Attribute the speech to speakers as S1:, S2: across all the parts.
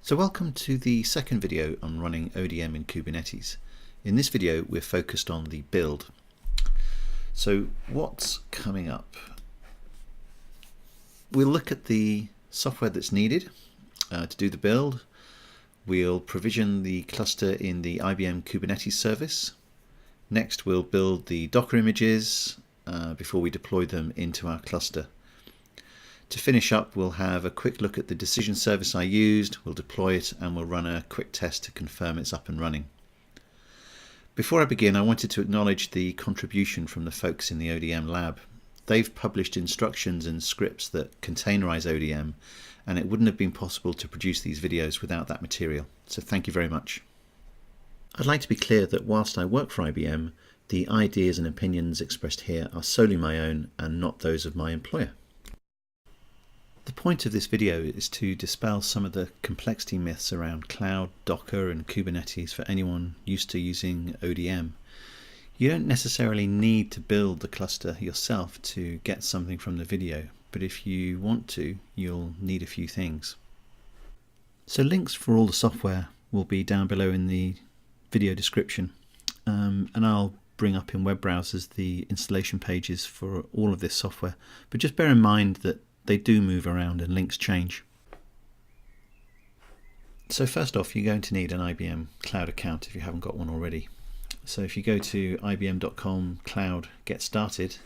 S1: So welcome to the second video on running ODM in Kubernetes. In this video we're focused on the build. So what's coming up? We'll look at the software that's needed to do the build. We'll provision the cluster in the IBM Kubernetes service. Next we'll build the Docker images before we deploy them into our cluster. To finish up, we'll have a quick look at the decision service I used, we'll deploy it, and we'll run a quick test to confirm it's up and running. Before I begin, I wanted to acknowledge the contribution from the folks in the ODM lab. They've published instructions and scripts that containerize ODM, and it wouldn't have been possible to produce these videos without that material, so thank you very much. I'd like to be clear that whilst I work for IBM, the ideas and opinions expressed here are solely my own and not those of my employer. The point of this video is to dispel some of the complexity myths around cloud, Docker and Kubernetes for anyone used to using ODM. You don't necessarily need to build the cluster yourself to get something from the video, but if you want to, you'll need a few things. So links for all the software will be down below in the video description, and I'll bring up in web browsers the installation pages for all of this software, but just bear in mind that they do move around and links change. So first off, you're going to need an IBM cloud account if you haven't got one already. So if you go to ibm.com cloud get started,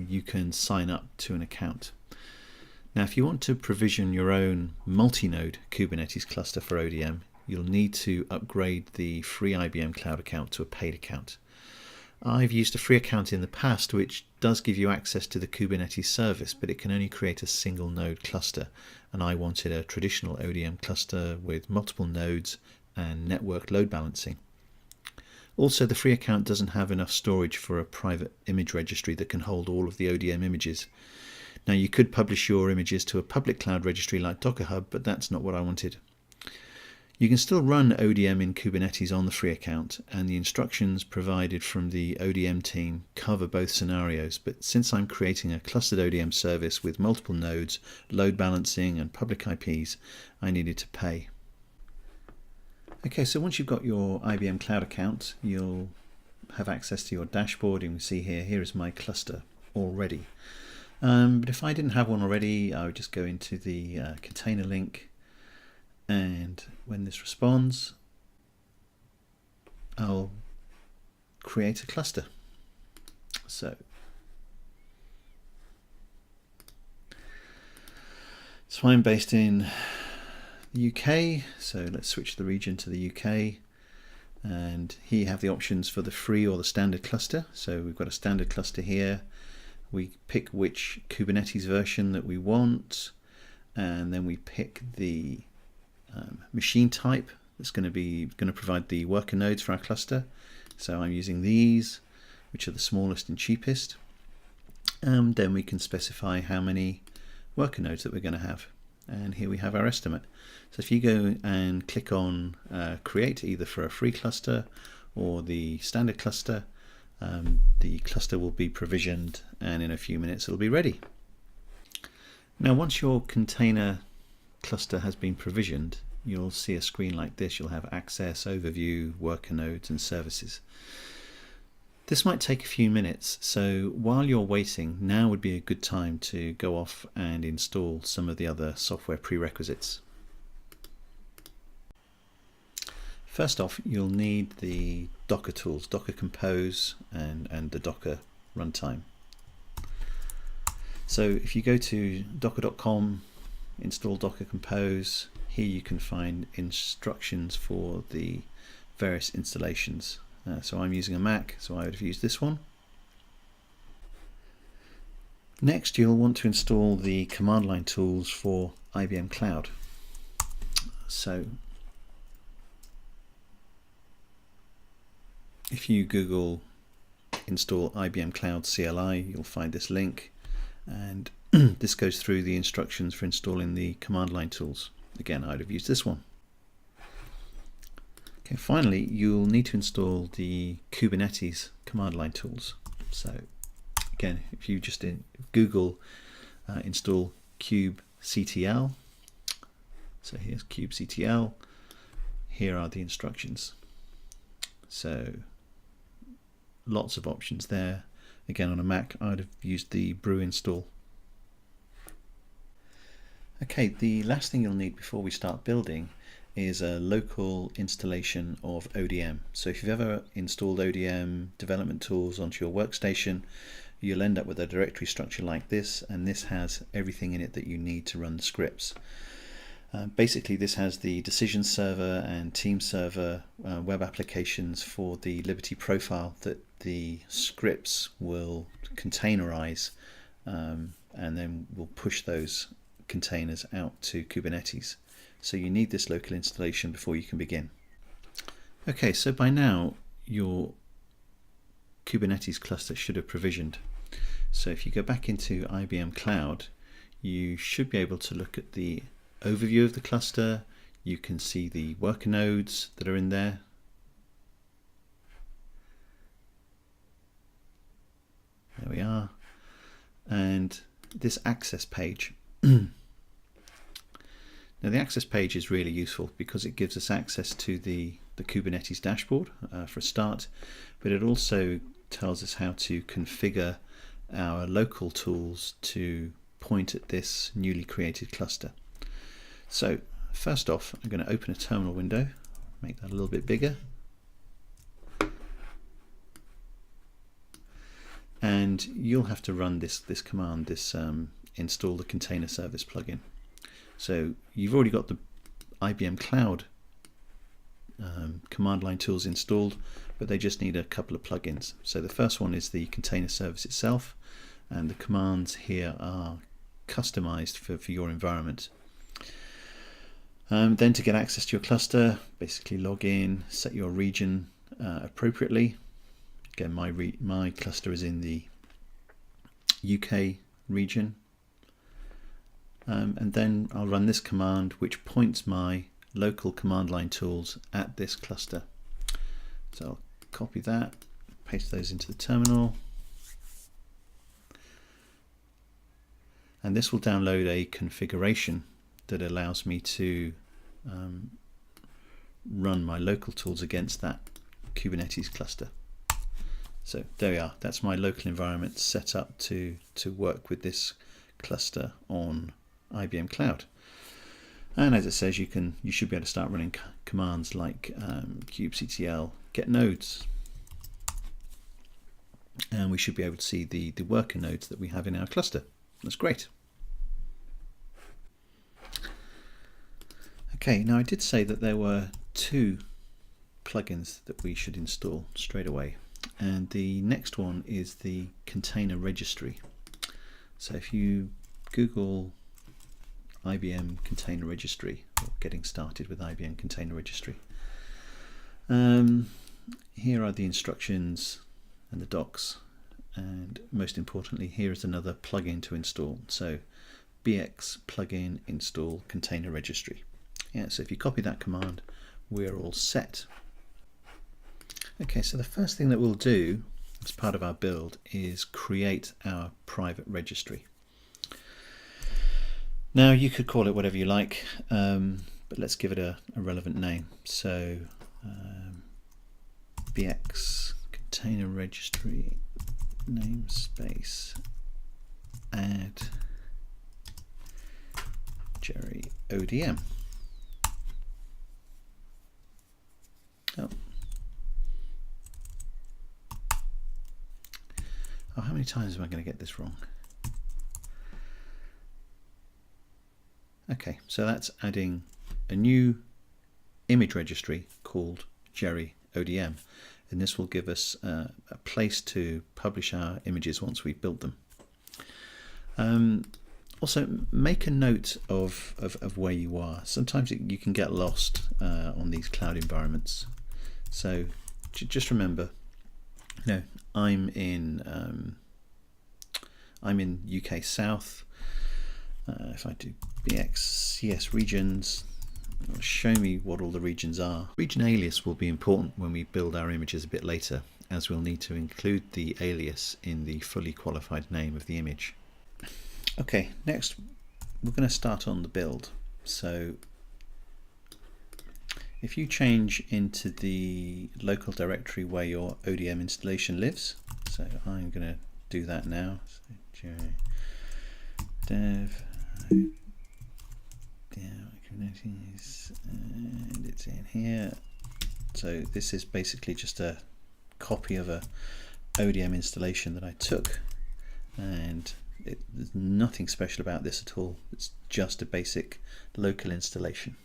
S1: you can sign up to an account. Now if you want to provision your own multi-node Kubernetes cluster for ODM, you'll need to upgrade the free IBM cloud account to a paid account. I've used a free account in the past which does give you access to the Kubernetes service, but it can only create a single node cluster, and I wanted a traditional ODM cluster with multiple nodes and network load balancing. Also, the free account doesn't have enough storage for a private image registry that can hold all of the ODM images. Now you could publish your images to a public cloud registry like Github, but that's not what I wanted. You can still run ODM in Kubernetes on the free account, and the instructions provided from the ODM team cover both scenarios, but since I'm creating a clustered ODM service with multiple nodes, load balancing and public IPs, I needed to pay. Okay, so once you've got your IBM cloud account, you'll have access to your dashboard, and you can see here is my cluster already. But if I didn't have one already, I would just go into the container link, and when this responds, I'll create a cluster. So I'm based in the UK, so let's switch the region to the UK, and here you have the options for the free or the standard cluster. So we've got a standard cluster here. We pick which Kubernetes version that we want, and then we pick the machine type that's going to provide the worker nodes for our cluster. So I'm using these, which are the smallest and cheapest, and then we can specify how many worker nodes that we're going to have, and here we have our estimate. So if you go and click on create, either for a free cluster or the standard cluster, the cluster will be provisioned, and in a few minutes it'll be ready. Now once your container cluster has been provisioned, you'll see a screen like this. You'll have access, overview, worker nodes and services. This might take a few minutes, so while you're waiting, now would be a good time to go off and install some of the other software prerequisites. First off, you'll need the Docker tools, Docker Compose and the Docker runtime. So if you go to docker.com, install Docker Compose, here you can find instructions for the various installations. So I'm using a Mac, so I would have used this one. Next, you'll want to install the command line tools for IBM Cloud. So if you Google install IBM Cloud CLI, you'll find this link, and this goes through the instructions for installing the command line tools. Again, I'd have used this one. Okay, finally, you'll need to install the Kubernetes command line tools. So again, if you just Google install kubectl, So here's kubectl. Here are the instructions. So lots of options there. Again, on a Mac, I'd have used the brew install. Okay, the last thing you'll need before we start building is a local installation of ODM. So if you've ever installed ODM development tools onto your workstation, you'll end up with a directory structure like this, and this has everything in it that you need to run the scripts. Basically, this has the decision server and team server web applications for the Liberty profile that the scripts will containerize, and then we'll push those containers out to Kubernetes. So you need this local installation before you can begin. Okay, so by now your Kubernetes cluster should have provisioned. So if you go back into IBM Cloud, you should be able to look at the overview of the cluster. You can see the worker nodes that are in there. There we are. And this access page. Now the access page is really useful because it gives us access to the Kubernetes dashboard for a start, but it also tells us how to configure our local tools to point at this newly created cluster. So first off, I'm going to open a terminal window, make that a little bit bigger. And you'll have to run this command, this install the container service plugin. So you've already got the IBM Cloud command line tools installed, but they just need a couple of plugins. So the first one is the container service itself, and the commands here are customized for your environment. Then to get access to your cluster, basically log in, set your region appropriately. Again, my cluster is in the UK region. And then I'll run this command which points my local command line tools at this cluster. So I'll copy that, paste those into the terminal, and this will download a configuration that allows me to run my local tools against that Kubernetes cluster. So there we are, that's my local environment set up to work with this cluster on IBM Cloud. And as it says, you should be able to start running commands like kubectl get nodes, and we should be able to see the worker nodes that we have in our cluster. That's great. Okay, now I did say that there were two plugins that we should install straight away, and the next one is the container registry. So if you Google IBM Container Registry, or getting started with IBM Container Registry, here are the instructions and the docs, and most importantly, here is another plugin to install. So bx plugin install container registry. Yeah, so if you copy that command, we're all set. Okay, so the first thing that we'll do as part of our build is create our private registry. Now you could call it whatever you like, but let's give it a relevant name. So bx container registry namespace add Jerry ODM. Oh, how many times am I going to get this wrong? Okay, so that's adding a new image registry called Jerry ODM, and this will give us a place to publish our images once we've built them. Also, make a note of where you are. Sometimes you can get lost on these cloud environments. So just remember, I'm in UK South. If I do bx cs regions, it'll show me what all the regions are. Region alias will be important when we build our images a bit later, as we'll need to include the alias in the fully qualified name of the image. Okay, next we're going to start on the build. So if you change into the local directory where your ODM installation lives, so I'm going to do that now. So dev Kubernetes, and it's in here. So this is basically just a copy of a ODM installation that I took, and there's nothing special about this at all. It's just a basic local installation.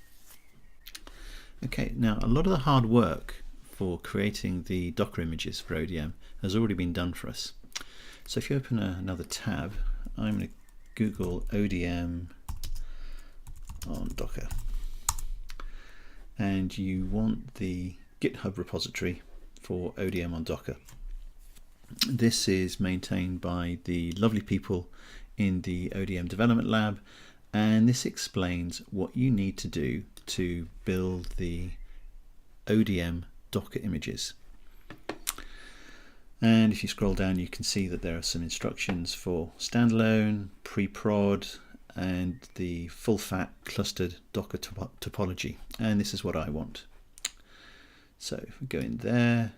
S1: Okay, now a lot of the hard work for creating the Docker images for ODM has already been done for us. So if you open another tab, I'm going to Google ODM on Docker, and you want the GitHub repository for ODM on Docker. This is maintained by the lovely people in the ODM development lab, and this explains what you need to do to build the ODM Docker images. And if you scroll down, you can see that there are some instructions for standalone, pre-prod, and the full-fat clustered Docker topology, and this is what I want. So if we go in there,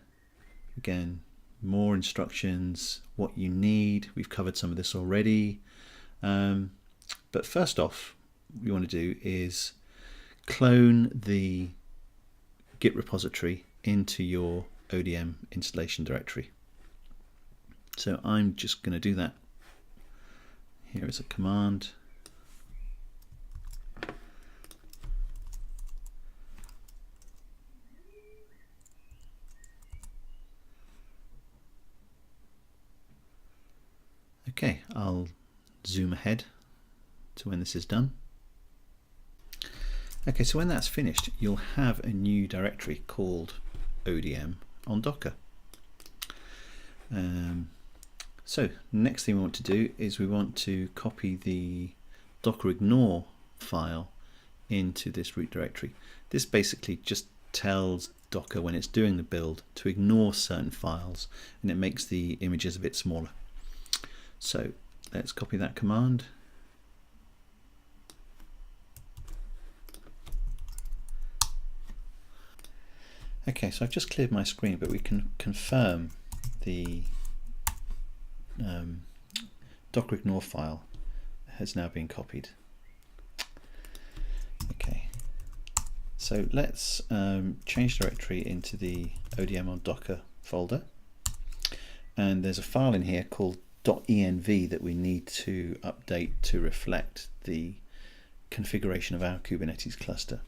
S1: again, more instructions, what you need. We've covered some of this already, but first off, what you want to do is clone the Git repository into your ODM installation directory. So I'm just going to do that. Here is a command. Okay, I'll zoom ahead to when this is done. Okay, so when that's finished, you'll have a new directory called ODM on Docker. So next thing we want to do is we want to copy the docker ignore file into this root directory. This basically just tells Docker when it's doing the build to ignore certain files, and it makes the images a bit smaller. So let's copy that command. Okay, so I've just cleared my screen, but we can confirm the docker ignore file has now been copied. Okay, so let's change directory into the ODM on Docker folder, and there's a file in here called .env that we need to update to reflect the configuration of our Kubernetes cluster.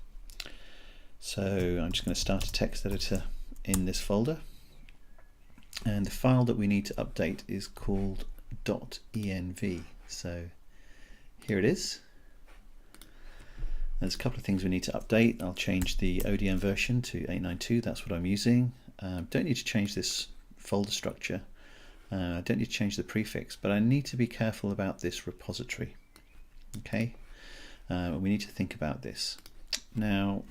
S1: So I'm just going to start a text editor in this folder, and the file that we need to update is called .env. So here it is. There's a couple of things we need to update. I'll change the ODM version to 892, that's what I'm using. Don't need to change this folder structure. I don't need to change the prefix, but I need to be careful about this repository. Okay, we need to think about this. Now,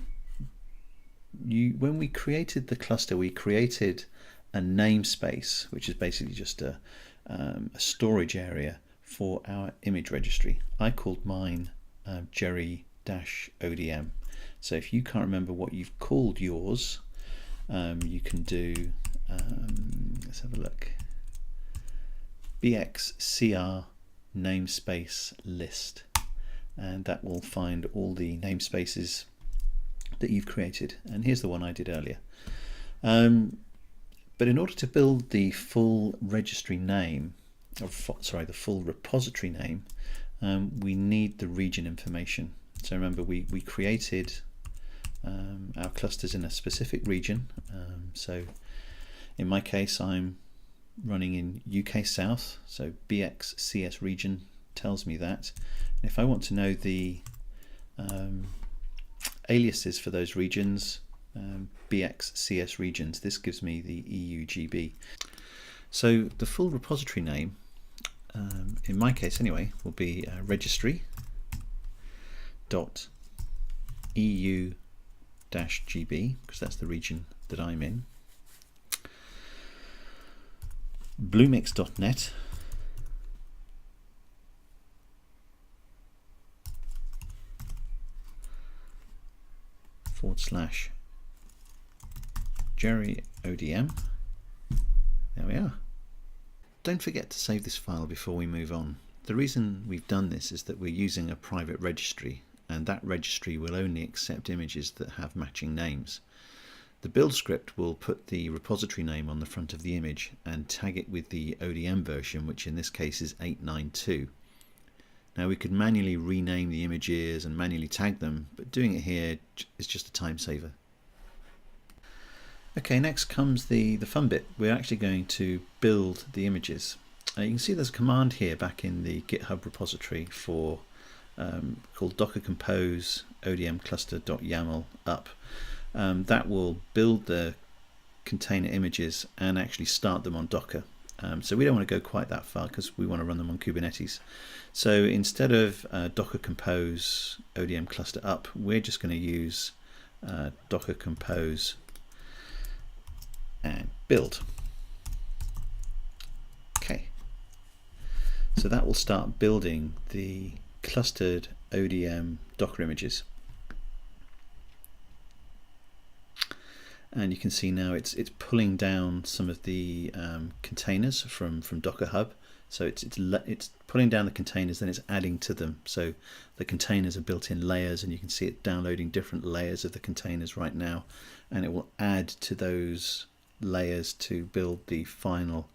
S1: when we created the cluster, we created a namespace, which is basically just a storage area for our image registry. I called mine Jerry-ODM. So if you can't remember what you've called yours, you can do, let's have a look, bxcr namespace list, and that will find all the namespaces that you've created. And here's the one I did earlier. But in order to build the full registry name, or sorry, the full repository name, we need the region information. So remember, we created our clusters in a specific region. So in my case, I'm running in UK South, so BXCS region tells me that. And if I want to know the aliases for those regions, BXCS regions, this gives me the EUGB. So the full repository name, in my case anyway, will be registry.eu-gb, because that's the region that I'm in. bluemix.net /EU Jerry ODM. There we are. Don't forget to save this file before we move on. The reason we've done this is that we're using a private registry, and that registry will only accept images that have matching names. The build script will put the repository name on the front of the image and tag it with the ODM version, which in this case is 892. Now we could manually rename the images and manually tag them, but doing it here is just a time saver. Okay, next comes the fun bit. We're actually going to build the images. You can see there's a command here back in the GitHub repository for called docker compose odm cluster.yaml up. That will build the container images and actually start them on Docker. So we don't want to go quite that far because we want to run them on Kubernetes. So instead of docker compose odm cluster up, we're just going to use docker compose and build. Okay, so that will start building the clustered ODM Docker images. And you can see now it's pulling down some of the containers from Docker Hub. So it's pulling down the containers, then it's adding to them. So the containers are built in layers, and you can see it downloading different layers of the containers right now, and it will add to those layers to build the final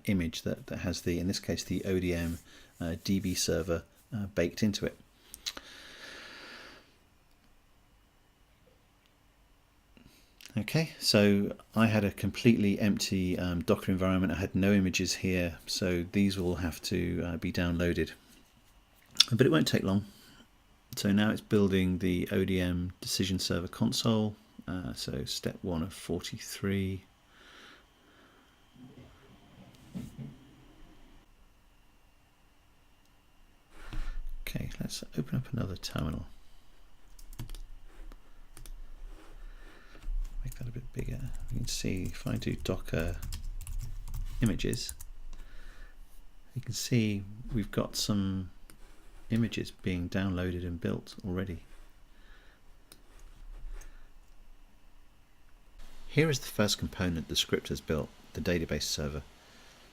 S1: image that has the, in this case, the ODM DB server baked into it. Okay, so I had a completely empty Docker environment. I had no images here, so these will have to be downloaded. But it won't take long. So now it's building the ODM decision server console. So step 1 of 43. Okay, let's open up another terminal. Make that a bit bigger. You can see if I do Docker images, you can see we've got some images being downloaded and built already. Here is the first component the script has built, the database server.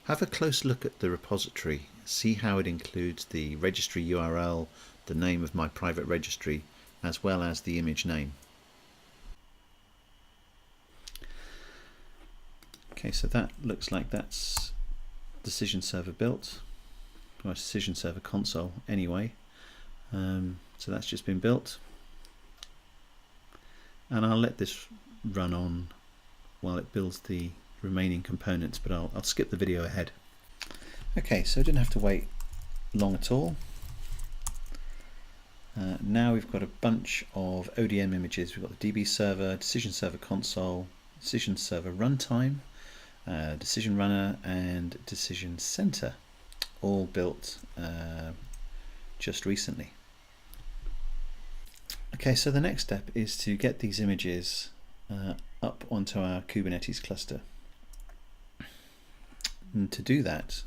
S1: Have a close look at the repository, see how it includes the registry URL, the name of my private registry, as well as the image name. Okay, so that looks like that's decision server built, or decision server console anyway. So that's just been built, and I'll let this run on while it builds the remaining components, but I'll skip the video ahead. Okay, so I didn't have to wait long at all. Now we've got a bunch of ODM images. We've got the DB server, decision server console, decision server runtime, decision runner, and decision center, all built just recently. Okay, so the next step is to get these images up onto our Kubernetes cluster. And to do that,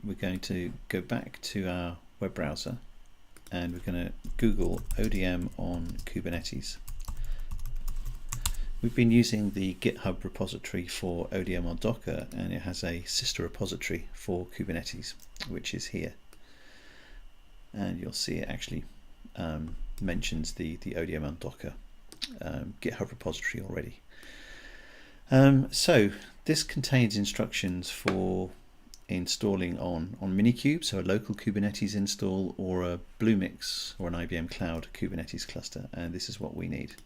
S1: we're going to go back to our web browser, and we're going to Google ODM on Kubernetes. We've been using the GitHub repository for ODM on Docker, and it has a sister repository for Kubernetes, which is here. And you'll see it actually mentions the ODM on Docker GitHub repository already. So this contains instructions for installing on Minikube, so a local Kubernetes install, or a Bluemix or an IBM Cloud Kubernetes cluster, and this is what we need.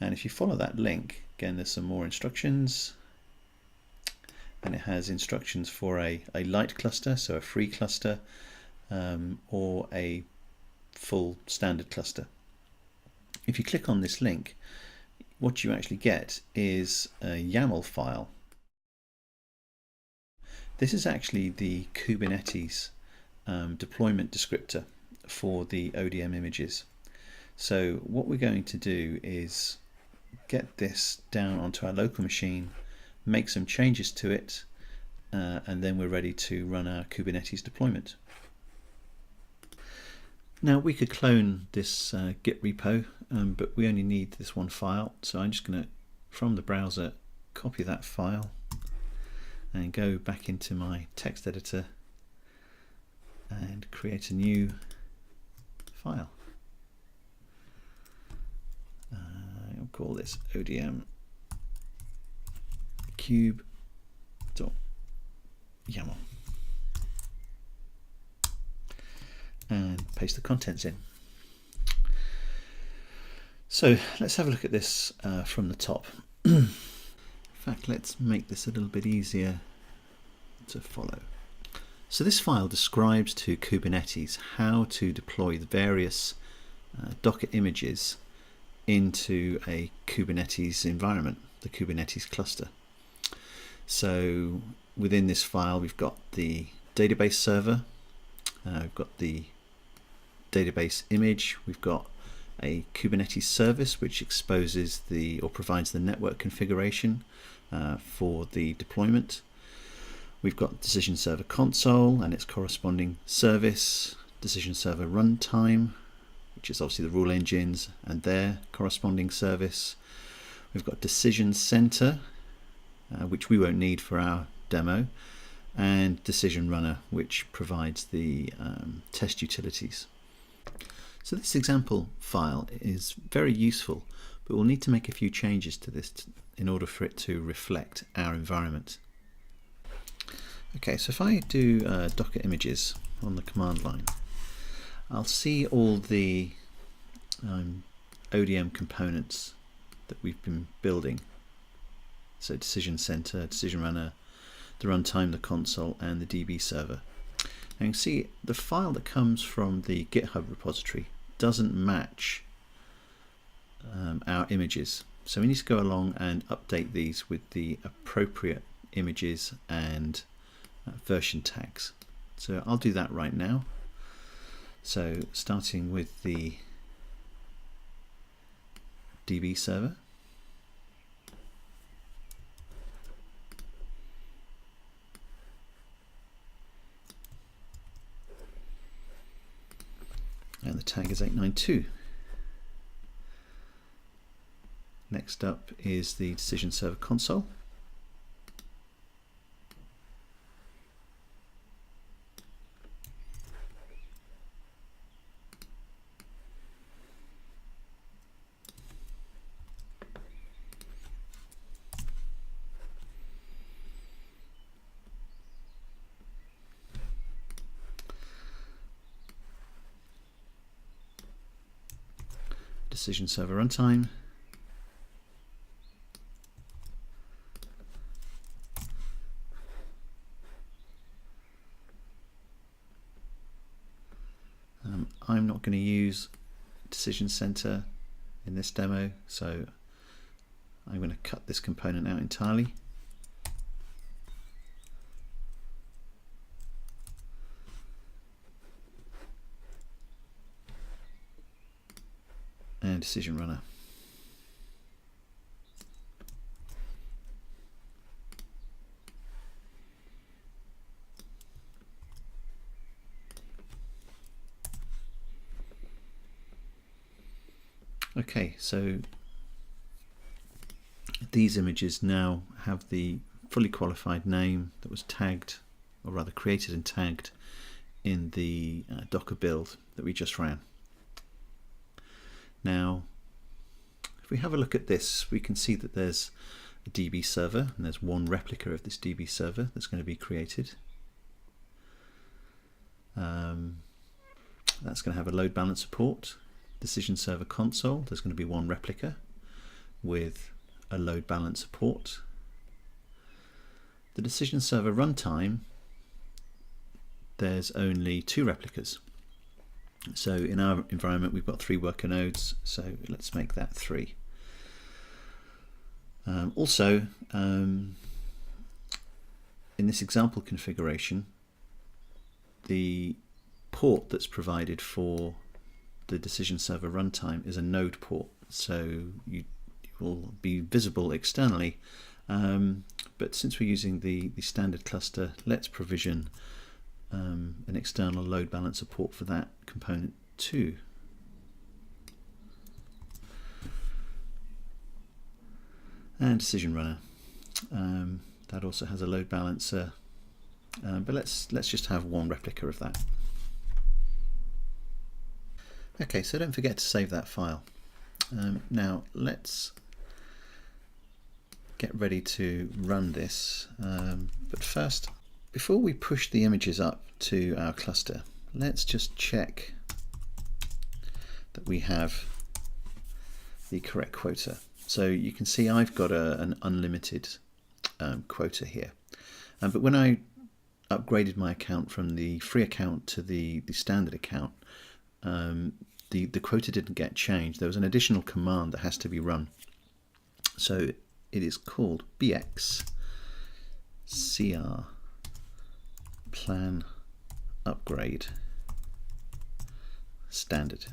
S1: And if you follow that link, again, there's some more instructions, and it has instructions for a light cluster, so a free cluster, or a full standard cluster. If you click on this link, what you actually get is a YAML file. This is actually the Kubernetes deployment descriptor for the ODM images. So what we're going to do is get this down onto our local machine, make some changes to it, and then we're ready to run our Kubernetes deployment. Now we could clone this Git repo but we only need this one file, so I'm just going to, from the browser, copy that file and go back into my text editor and create a new file. I'll call this odm cube.yaml. And paste the contents in. So let's have a look at this from the top. In fact, let's make this a little bit easier to follow. So this file describes to Kubernetes how to deploy the various Docker images into a Kubernetes environment, the Kubernetes cluster. So within this file we've got the database server, we've got the database image, we've got a Kubernetes service which exposes or provides the network configuration for the deployment. We've got Decision Server Console and its corresponding service, Decision Server Runtime, which is obviously the rule engines and their corresponding service. We've got Decision Center, which we won't need for our demo, and Decision Runner, which provides the test utilities. So this example file is very useful, but we'll need to make a few changes to this in order for it to reflect our environment. Okay, so if I do Docker images on the command line, I'll see all the ODM components that we've been building. So Decision Center, Decision Runner, the runtime, the console, and the DB server. And you can see the file that comes from the GitHub repository doesn't match our images. So we need to go along and update these with the appropriate images and version tags. So I'll do that right now. So starting with the DB server. And the tag is 892. Next up is the Decision Server Console. Decision Server Runtime. I'm not going to use Decision Center in this demo, so I'm going to cut this component out entirely. And Decision Runner. Okay, so these images now have the fully qualified name that was tagged, or rather created and tagged in the Docker build that we just ran. Now, if we have a look at this, we can see that there's a DB server, and there's one replica of this DB server that's going to be created. That's going to have a load balance port. Decision Server Console, there's going to be one replica with a load balancer port. The Decision Server Runtime, there's only two replicas. So in our environment we've got 3 worker nodes, so let's make that 3. Also, in this example configuration, the port that's provided for the Decision Server Runtime is a node port, so it will be visible externally, but since we're using the standard cluster, let's provision an external load balancer port for that component too. decision runner. That also has a load balancer, but let's just have one replica of that. Okay, so don't forget to save that file. Now let's get ready to run this, but first, before we push the images up to our cluster, let's just check that we have the correct quota. So you can see I've got an unlimited quota here, but when I upgraded my account from the free account to the standard account, the quota didn't get changed. There was an additional command that has to be run. So it is called bx cr plan upgrade standard.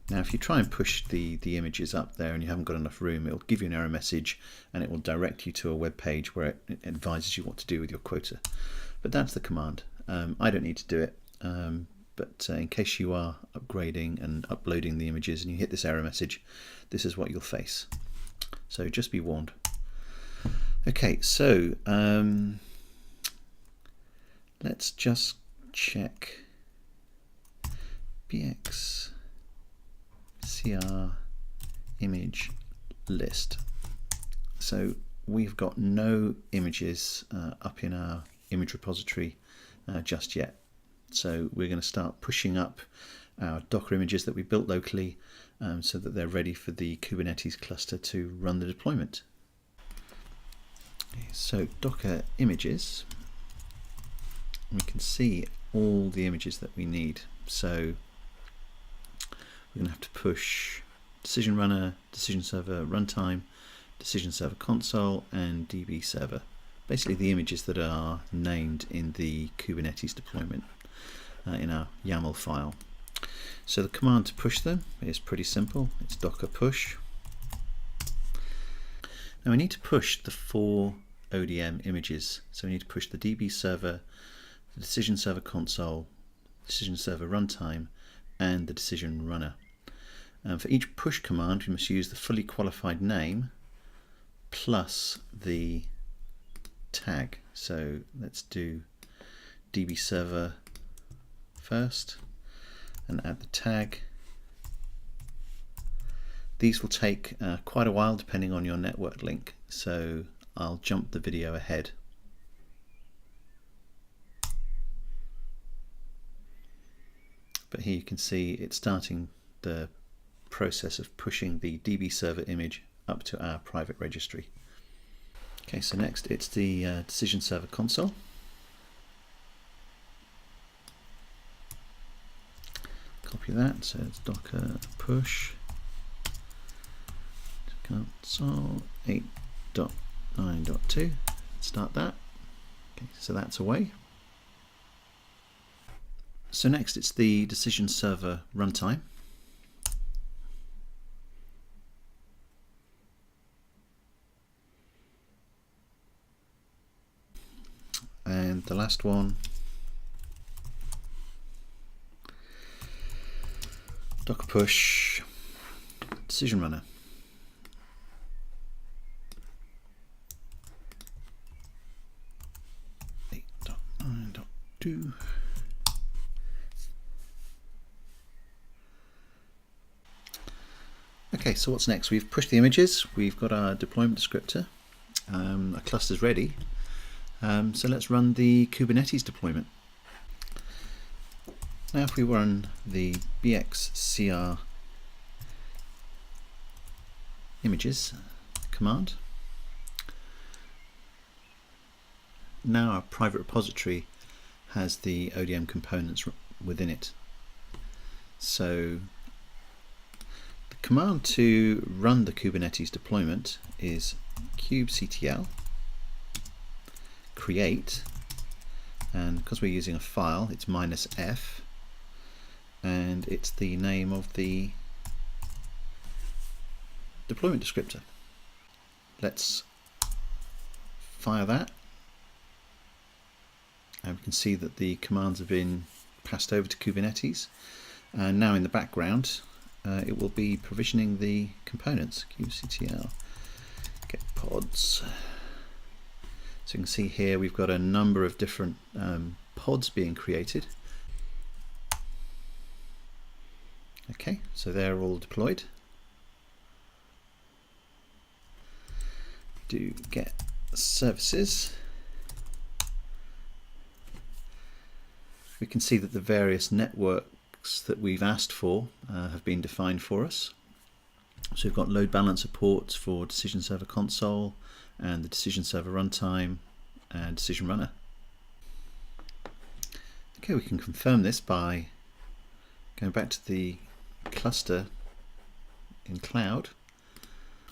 S1: Now if you try and push the images up there and you haven't got enough room, it'll give you an error message and it will direct you to a web page where it advises you what to do with your quota. But that's the command. I don't need to do it, but in case you are upgrading and uploading the images and you hit this error message, this is what you'll face. So just be warned. Okay, so let's just check bx cr image list. So we've got no images up in our image repository just yet. So we're going to start pushing up our Docker images that we built locally so that they're ready for the Kubernetes cluster to run the deployment. Okay, so Docker images, we can see all the images that we need. So we're going to have to push decision runner, decision server runtime, decision server console, and DB server. Basically the images that are named in the Kubernetes deployment in our YAML file. So the command to push them is pretty simple. It's docker push. Now we need to push the 4 ODM images. So we need to push the DB server, the decision server console, decision server runtime, and the decision runner. For each push command, we must use the fully qualified name plus the tag. So let's do DB server first and add the tag. These will take quite a while depending on your network link, so I'll jump the video ahead. But here you can see it's starting the process of pushing the DB server image up to our private registry. Okay, so next it's the decision server console. Copy that, so it's docker push console 8.9.2. Start that. Okay, so that's away. So next it's the decision server runtime. And the last one, docker push decision runner. Okay, so what's next? We've pushed the images, we've got our deployment descriptor, our cluster's ready. So let's run the Kubernetes deployment. Now if we run the bxcr images command, now our private repository has the ODM components within it. So the command to run the Kubernetes deployment is kubectl create, and because we're using a file, it's -f, and it's the name of the deployment descriptor. Let's fire that, and we can see that the commands have been passed over to Kubernetes, and now in the background it will be provisioning the components. Kubectl Get pods. So you can see here we've got a number of different pods being created. Okay, so they're all deployed. Do get services. We can see that the various networks that we've asked for have been defined for us. So we've got load balancer ports for Decision Server Console and the Decision Server Runtime and Decision Runner. Okay, we can confirm this by going back to the cluster in Cloud.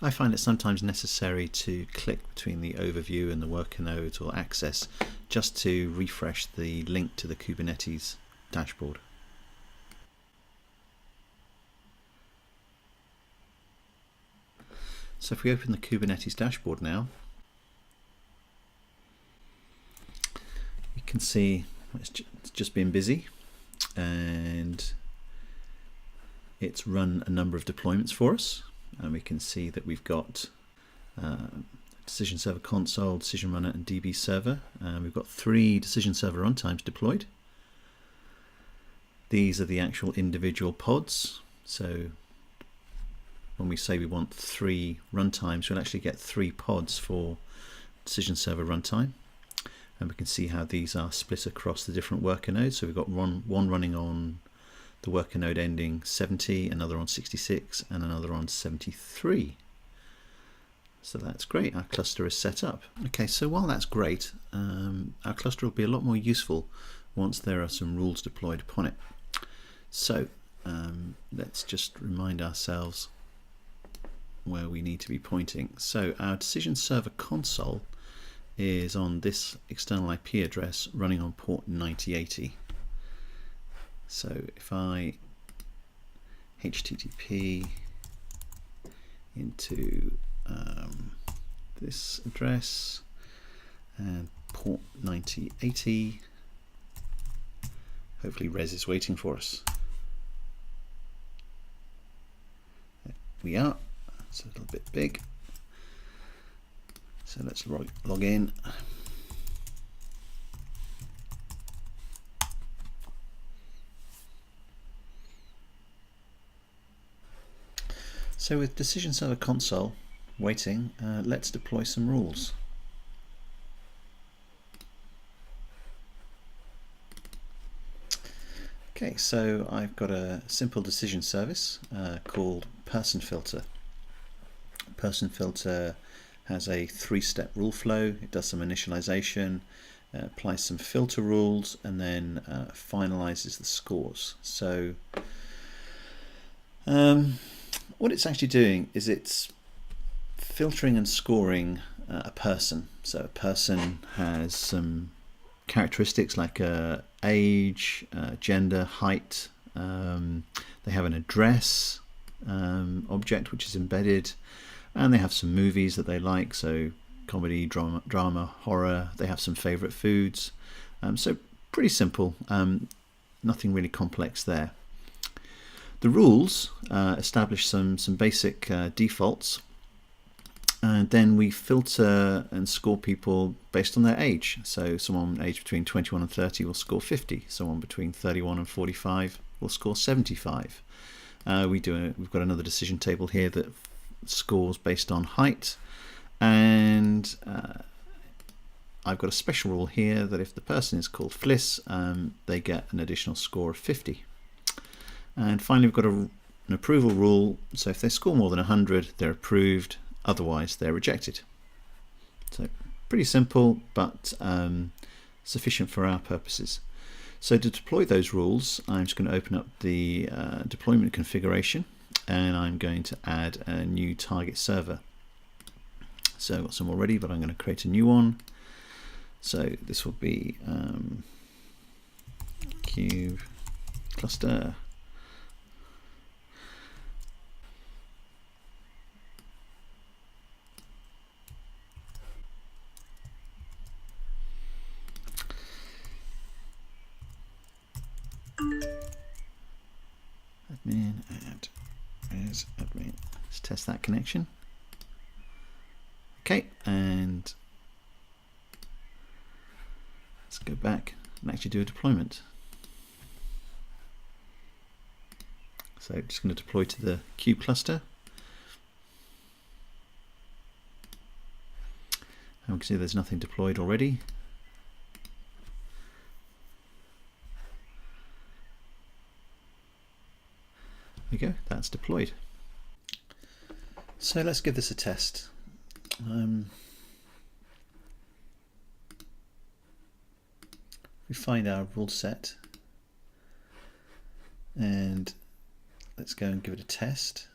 S1: I find it sometimes necessary to click between the overview and the worker node or access just to refresh the link to the Kubernetes dashboard. So if we open the Kubernetes dashboard now, you can see it's just been busy and it's run a number of deployments for us. And we can see that we've got Decision Server Console, Decision Runner and DB Server. We've got 3 Decision Server runtimes deployed. These are the actual individual pods. So when we say we want 3 runtimes, we'll actually get 3 pods for Decision Server Runtime. And we can see how these are split across the different worker nodes. So we've got one running on the worker node ending 70, another on 66, and another on 73. So that's great, our cluster is set up. Okay, so while that's great, our cluster will be a lot more useful once there are some rules deployed upon it. So let's just remind ourselves where we need to be pointing. So our Decision Server Console is on this external IP address running on port 9080. So if I HTTP into this address and port 9080, hopefully Res is waiting for us. There we are. It's a little bit big. So let's log in. So with Decision Server Console waiting, let's deploy some rules. Okay, so I've got a simple decision service called Person Filter. Person Filter has a 3-step rule flow. It does some initialization, applies some filter rules, and then finalizes the scores. So what it's actually doing is it's filtering and scoring a person. So a person has some characteristics like age, gender, height. They have an address object which is embedded, and they have some movies that they like, so comedy, drama, horror. They have some favorite foods. So pretty simple, nothing really complex there. The rules establish some basic defaults, and then we filter and score people based on their age. So someone aged between 21 and 30 will score 50. Someone between 31 and 45 will score 75. We've got another decision table here that scores based on height, and I've got a special rule here that if the person is called Fliss, they get an additional score of 50. And finally, we've got an approval rule. So if they score more than 100, they're approved. Otherwise, they're rejected. So pretty simple, but sufficient for our purposes. So to deploy those rules, I'm just going to open up the deployment configuration, and I'm going to add a new target server. So I've got some already, but I'm going to create a new one. So this will be Kube cluster. Admin add as admin. Let's test that connection. Okay, and let's go back and actually do a deployment. So just going to deploy to the Kube cluster. And we can see there's nothing deployed already. There we go, that's deployed. So let's give this a test. We find our rule set and let's go and give it a test.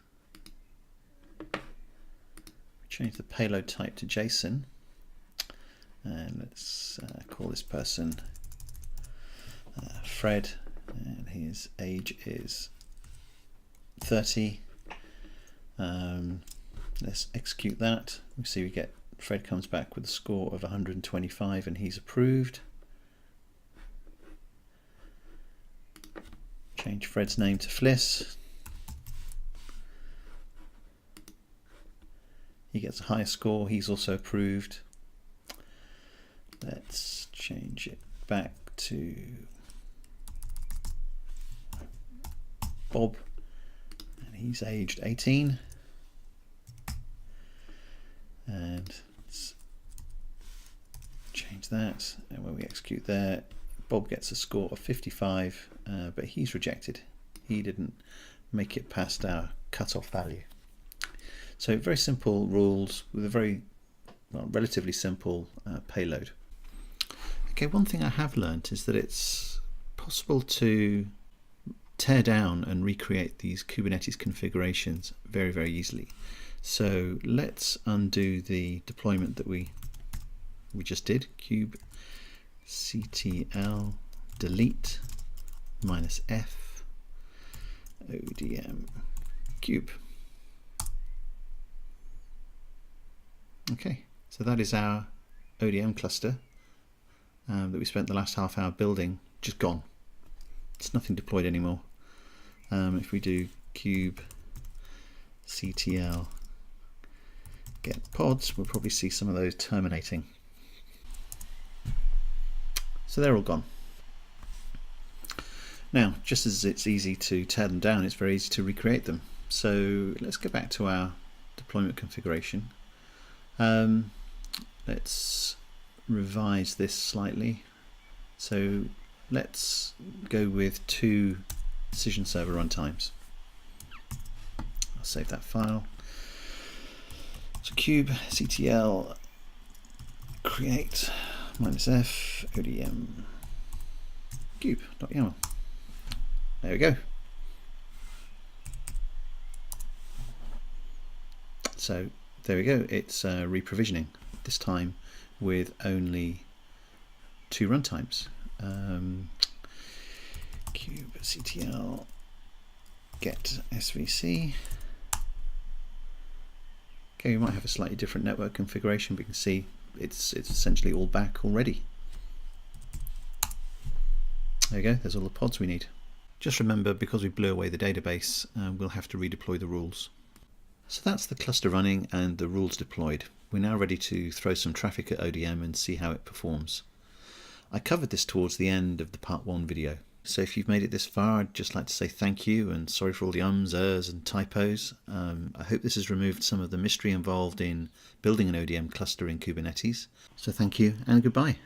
S1: Change the payload type to JSON and let's call this person Fred, and his age is 30. Let's execute that. We see we get Fred comes back with a score of 125 and he's approved. Change Fred's name to Fliss. He gets a higher score, he's also approved. Let's change it back to Bob, and he's aged 18. And let's change that, and when we execute there, Bob gets a score of 55, but he's rejected. He didn't make it past our cutoff value. So very simple rules with a very relatively simple payload. Okay, one thing I have learnt is that it's possible to tear down and recreate these Kubernetes configurations very, very easily. So let's undo the deployment that we just did. kubectl delete -f odm kube. Okay, so that is our ODM cluster that we spent the last half hour building, just gone. It's nothing deployed anymore. If we do kubectl get pods, we'll probably see some of those terminating. So they're all gone. Now, just as it's easy to tear them down, it's very easy to recreate them. So let's go back to our deployment configuration. Let's revise this slightly. So let's go with 2 decision server runtimes. I'll save that file. So kubectl create -f odm kube.yaml. There we go. So there we go, it's reprovisioning, this time with only 2 runtimes. Kubectl get svc. Okay, we might have a slightly different network configuration, but you can see it's essentially all back already. There you go, there's all the pods we need. Just remember, because we blew away the database, we'll have to redeploy the rules. So that's the cluster running and the rules deployed. We're now ready to throw some traffic at ODM and see how it performs. I covered this towards the end of the part 1 video. So if you've made it this far, I'd just like to say thank you and sorry for all the ums, ers and typos. I hope this has removed some of the mystery involved in building an ODM cluster in Kubernetes. So thank you and goodbye.